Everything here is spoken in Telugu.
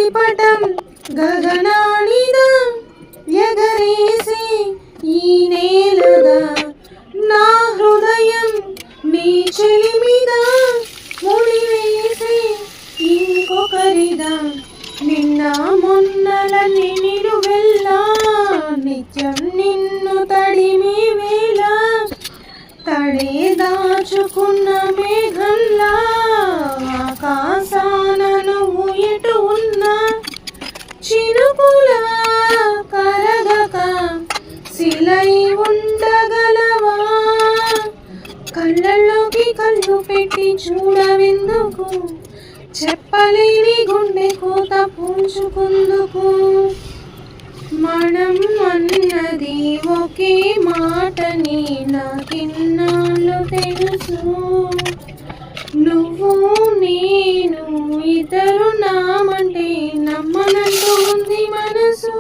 గాలిపటం గగనానిదా ఎగరేసి ఈ నేలగా నా హృదయం నీ చెలిమిదా ముడివేసి ఇంకొకరిదా నిన్న మొన్నలని నిలువెల్లా నిత్యం నిన్ను తడిమి వేళ తడే దాచుకున్న మేఘంలా ఆకాశాన నువ్వు ఎటు ఉన్నా చినుకులా కరగక శిలై ఉండగలవా కళ్ళల్లోకి కళ్ళు పెట్టి చూడవెందుకు చెప్పలేని గుండె కోత పూంచుకుందుకు మనం అన్నది ఒకే మాటని నాకిన్నాళ్ళు తెలుసు నువ్వు నేను ఇద్దరు నామంటే నమ్మనంటూ ఉంది మనసు